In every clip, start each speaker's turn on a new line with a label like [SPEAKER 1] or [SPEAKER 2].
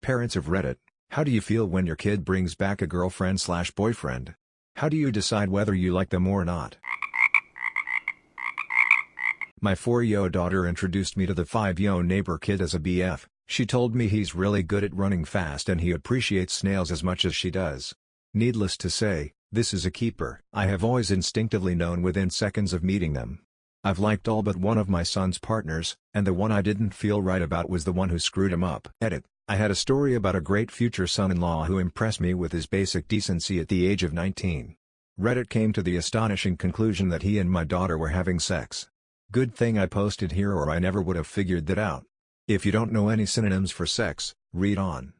[SPEAKER 1] Parents of Reddit, how do you feel when your kid brings back a girlfriend/boyfriend? How do you decide whether you like them or not? My 4-year daughter introduced me to the 5-year neighbor kid as a BF. She told me he's really good at running fast and he appreciates snails as much as she does. Needless to say, this is a keeper. I have always instinctively known within seconds of meeting them. I've liked all but one of my son's partners, and the one I didn't feel right about was the one who screwed him up. Edit. I had a story about a great future son-in-law who impressed me with his basic decency at the age of 19. Reddit came to the astonishing conclusion that he and my daughter were having sex. Good thing I posted here or I never would have figured that out. If you don't know any synonyms for sex, read on.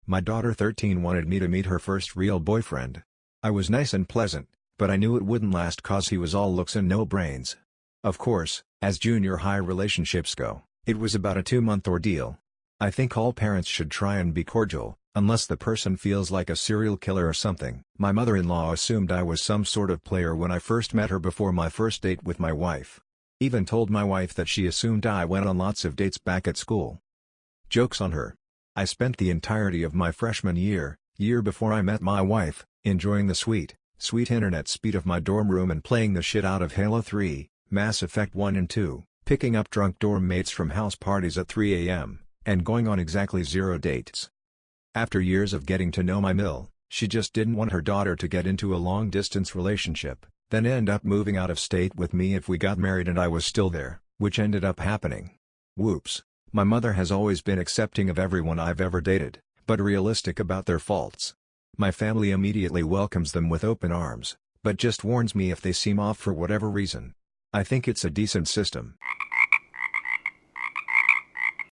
[SPEAKER 1] My daughter 13 wanted me to meet her first real boyfriend. I was nice and pleasant, but I knew it wouldn't last cause he was all looks and no brains. Of course, as junior high relationships go, it was about a 2-month ordeal. I think all parents should try and be cordial, unless the person feels like a serial killer or something. My mother-in-law assumed I was some sort of player when I first met her before my first date with my wife. Even told my wife that she assumed I went on lots of dates back at school. Joke's on her. I spent the entirety of my freshman year before I met my wife, enjoying the sweet internet speed of my dorm room and playing the shit out of Halo 3, Mass Effect 1 and 2, picking up drunk dorm mates from house parties at 3 a.m., and going on exactly 0 dates. After years of getting to know my Mill, she just didn't want her daughter to get into a long-distance relationship, then end up moving out of state with me if we got married and I was still there, which ended up happening. Whoops. My mother has always been accepting of everyone I've ever dated, but realistic about their faults. My family immediately welcomes them with open arms, but just warns me if they seem off for whatever reason. I think it's a decent system.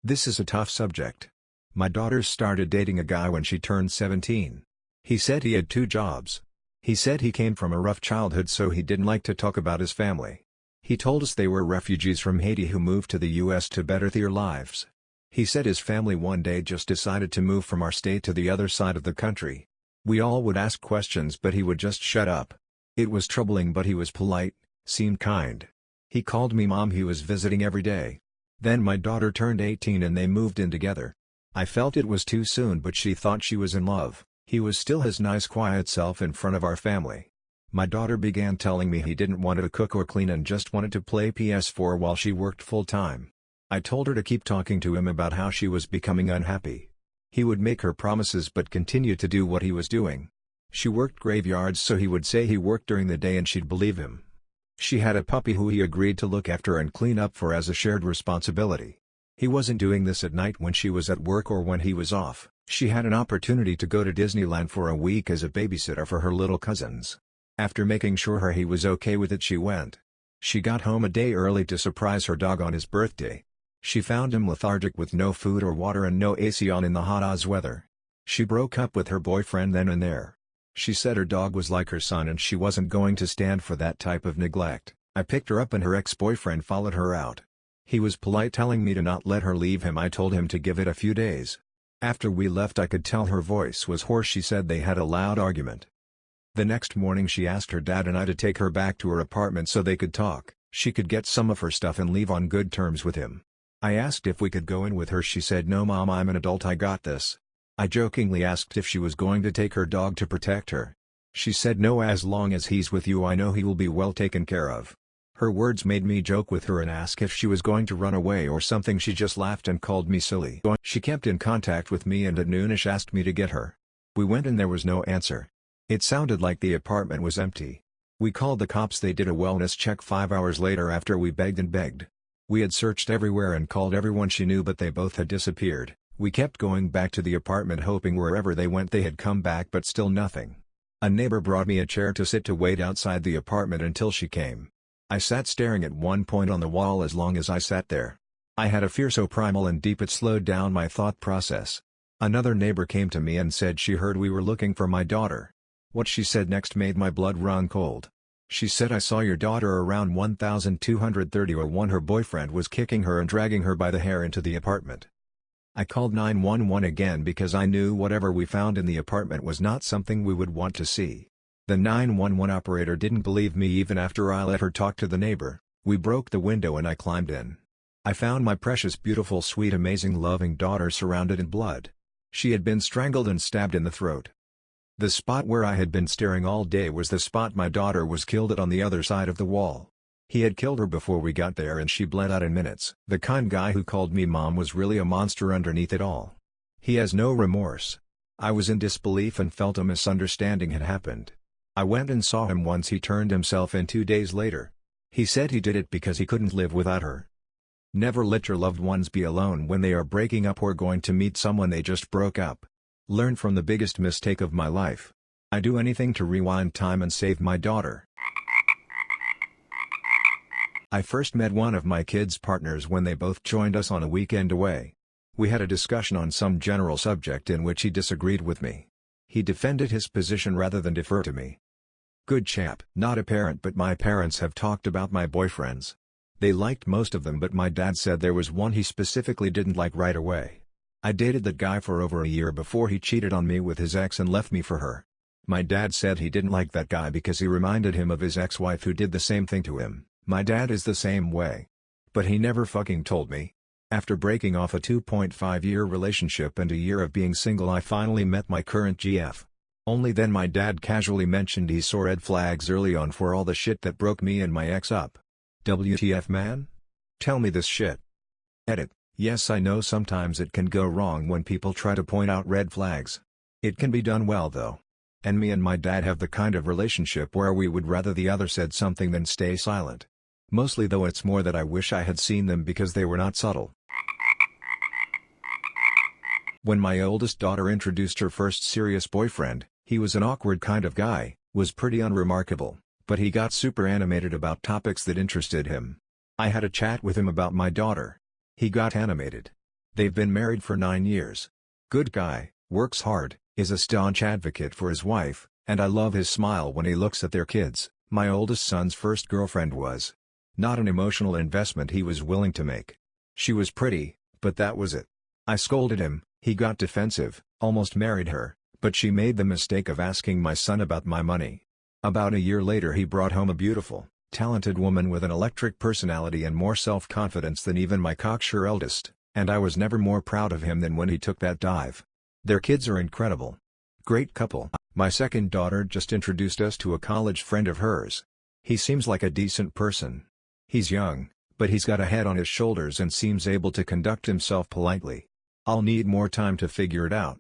[SPEAKER 1] This is a tough subject. My daughter started dating a guy when she turned 17. He said he had 2 jobs. He said he came from a rough childhood so he didn't like to talk about his family. He told us they were refugees from Haiti who moved to the US to better their lives. He said his family one day just decided to move from our state to the other side of the country. We all would ask questions but he would just shut up. It was troubling but he was polite, seemed kind. He called me mom. He was visiting every day. Then my daughter turned 18 and they moved in together. I felt it was too soon but she thought she was in love. He was still his nice quiet self in front of our family. My daughter began telling me he didn't want to cook or clean and just wanted to play PS4 while she worked full-time. I told her to keep talking to him about how she was becoming unhappy. He would make her promises but continue to do what he was doing. She worked graveyards so he would say he worked during the day and she'd believe him. She had a puppy who he agreed to look after and clean up for as a shared responsibility. He wasn't doing this at night when she was at work or when he was off. She had an opportunity to go to Disneyland for a week as a babysitter for her little cousins. After making sure he was okay with it, she went. She got home a day early to surprise her dog on his birthday. She found him lethargic with no food or water and no AC on in the hot Oz weather. She broke up with her boyfriend then and there. She said her dog was like her son and she wasn't going to stand for that type of neglect. I picked her up and her ex-boyfriend followed her out. He was polite, telling me to not let her leave him. I told him to give it a few days. After we left I could tell her voice was hoarse. She said they had a loud argument. The next morning she asked her dad and I to take her back to her apartment so they could talk. She could get some of her stuff and leave on good terms with him. I asked if we could go in with her. She said, "No mom, I'm an adult, I got this." I jokingly asked if she was going to take her dog to protect her. She said, "No, as long as he's with you I know he will be well taken care of." Her words made me joke with her and ask if she was going to run away or something. She just laughed and called me silly. She kept in contact with me and at noonish asked me to get her. We went and there was no answer. It sounded like the apartment was empty. We called the cops. They did a wellness check 5 hours later after we begged and begged. We had searched everywhere and called everyone she knew but they both had disappeared. We kept going back to the apartment hoping wherever they went they had come back but still nothing. A neighbor brought me a chair to sit to wait outside the apartment until she came. I sat staring at one point on the wall as long as I sat there. I had a fear so primal and deep it slowed down my thought process. Another neighbor came to me and said she heard we were looking for my daughter. What she said next made my blood run cold. She said, "I saw your daughter around 1230 her boyfriend was kicking her and dragging her by the hair into the apartment." I called 911 again because I knew whatever we found in the apartment was not something we would want to see. The 911 operator didn't believe me even after I let her talk to the neighbor. We broke the window and I climbed in. I found my precious beautiful sweet amazing loving daughter surrounded in blood. She had been strangled and stabbed in the throat. The spot where I had been staring all day was the spot my daughter was killed at on the other side of the wall. He had killed her before we got there and she bled out in minutes. The kind guy who called me mom was really a monster underneath it all. He has no remorse. I was in disbelief and felt a misunderstanding had happened. I went and saw him once he turned himself in 2 days later. He said he did it because he couldn't live without her. Never let your loved ones be alone when they are breaking up or going to meet someone they just broke up. Learn from the biggest mistake of my life. I'd do anything to rewind time and save my daughter. I first met one of my kids' partners when they both joined us on a weekend away. We had a discussion on some general subject in which he disagreed with me. He defended his position rather than defer to me. Good chap. Not a parent, but my parents have talked about my boyfriends. They liked most of them, but my dad said there was one he specifically didn't like right away. I dated that guy for over a year before he cheated on me with his ex and left me for her. My dad said he didn't like that guy because he reminded him of his ex-wife who did the same thing to him. My dad is the same way. But he never fucking told me. After breaking off a 2.5-year relationship and a year of being single, I finally met my current GF. Only then my dad casually mentioned he saw red flags early on for all the shit that broke me and my ex up. WTF, man? Tell me this shit. Edit. Yes, I know sometimes it can go wrong when people try to point out red flags. It can be done well though. And me and my dad have the kind of relationship where we would rather the other said something than stay silent. Mostly though it's more that I wish I had seen them because they were not subtle. When my oldest daughter introduced her first serious boyfriend, he was an awkward kind of guy, was pretty unremarkable, but he got super animated about topics that interested him. I had a chat with him about my daughter. He got animated. They've been married for 9 years. Good guy, works hard, is a staunch advocate for his wife, and I love his smile when he looks at their kids. My oldest son's first girlfriend was not an emotional investment he was willing to make. She was pretty, but that was it. I scolded him, he got defensive, almost married her, but she made the mistake of asking my son about my money. About a year later he brought home a beautiful, talented woman with an electric personality and more self-confidence than even my cocksure eldest, and I was never more proud of him than when he took that dive. Their kids are incredible. Great couple. My second daughter just introduced us to a college friend of hers. He seems like a decent person. He's young, but he's got a head on his shoulders and seems able to conduct himself politely. I'll need more time to figure it out.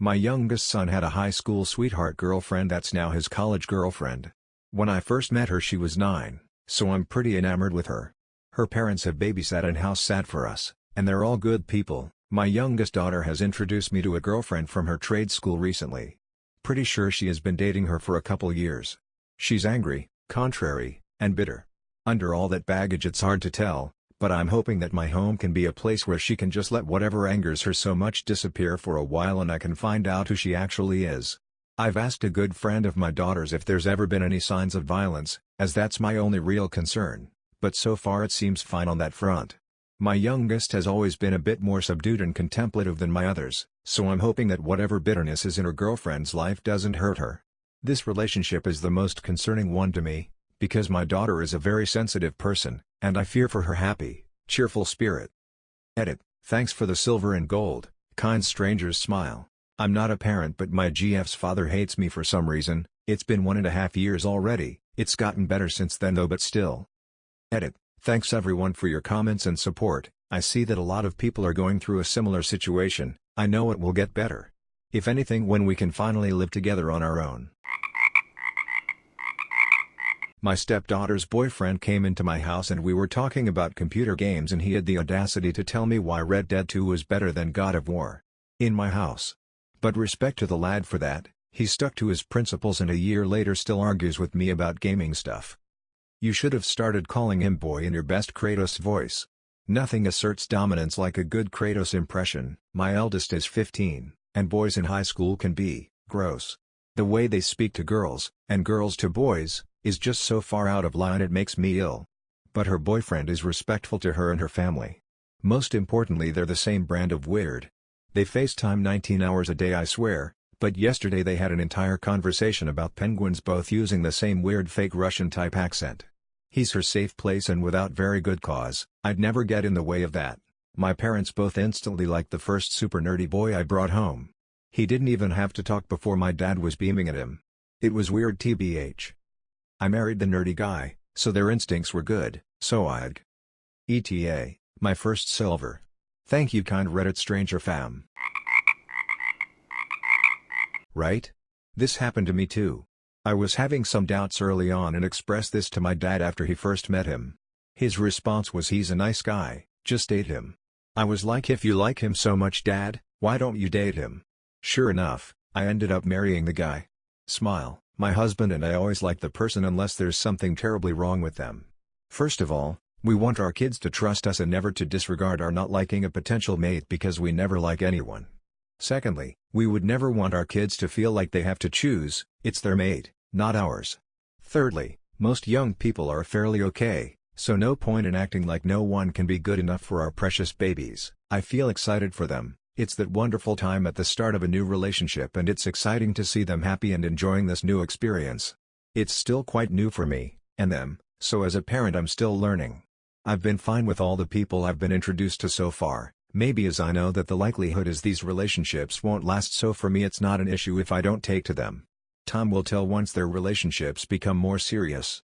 [SPEAKER 1] My youngest son had a high school sweetheart girlfriend that's now his college girlfriend. When I first met her she was 9, so I'm pretty enamored with her. Her parents have babysat and house sat for us, and they're all good people. My youngest daughter has introduced me to a girlfriend from her trade school recently. Pretty sure she has been dating her for a couple years. She's angry, contrary, and bitter. Under all that baggage it's hard to tell, but I'm hoping that my home can be a place where she can just let whatever angers her so much disappear for a while and I can find out who she actually is. I've asked a good friend of my daughter's if there's ever been any signs of violence, as that's my only real concern, but so far it seems fine on that front. My youngest has always been a bit more subdued and contemplative than my others, so I'm hoping that whatever bitterness is in her girlfriend's life doesn't hurt her. This relationship is the most concerning one to me, because my daughter is a very sensitive person, and I fear for her happy, cheerful spirit. Edit. Thanks for the silver and gold, kind stranger's smile. I'm not a parent but my GF's father hates me for some reason. It's been 1.5 years already, it's gotten better since then though but still. Edit. Thanks everyone for your comments and support. I see that a lot of people are going through a similar situation. I know it will get better. If anything, when we can finally live together on our own. My stepdaughter's boyfriend came into my house and we were talking about computer games and he had the audacity to tell me why Red Dead 2 was better than God of War. In my house. But respect to the lad for that, he stuck to his principles and a year later still argues with me about gaming stuff. You should have started calling him boy in your best Kratos voice. Nothing asserts dominance like a good Kratos impression. My eldest is 15, and boys in high school can be gross. The way they speak to girls, and girls to boys, is just so far out of line it makes me ill. But her boyfriend is respectful to her and her family. Most importantly, they're the same brand of weird. They FaceTime 19 hours a day, I swear, but yesterday they had an entire conversation about penguins, both using the same weird fake Russian type accent. He's her safe place and without very good cause, I'd never get in the way of that. My parents both instantly liked the first super nerdy boy I brought home. He didn't even have to talk before my dad was beaming at him. It was weird tbh. I married the nerdy guy, so their instincts were good, so I'd. ETA, my first silver. Thank you kind Reddit stranger fam. Right? This happened to me too. I was having some doubts early on and expressed this to my dad after he first met him. His response was he's a nice guy, just date him. I was like, if you like him so much dad, why don't you date him? Sure enough, I ended up marrying the guy. Smile, my husband and I always like the person unless there's something terribly wrong with them. First of all, we want our kids to trust us and never to disregard our not liking a potential mate because we never like anyone. Secondly, we would never want our kids to feel like they have to choose, it's their mate, not ours. Thirdly, most young people are fairly okay, so no point in acting like no one can be good enough for our precious babies. I feel excited for them. It's that wonderful time at the start of a new relationship and it's exciting to see them happy and enjoying this new experience. It's still quite new for me, and them, so as a parent I'm still learning. I've been fine with all the people I've been introduced to so far, maybe as I know that the likelihood is these relationships won't last, so for me it's not an issue if I don't take to them. Time will tell once their relationships become more serious.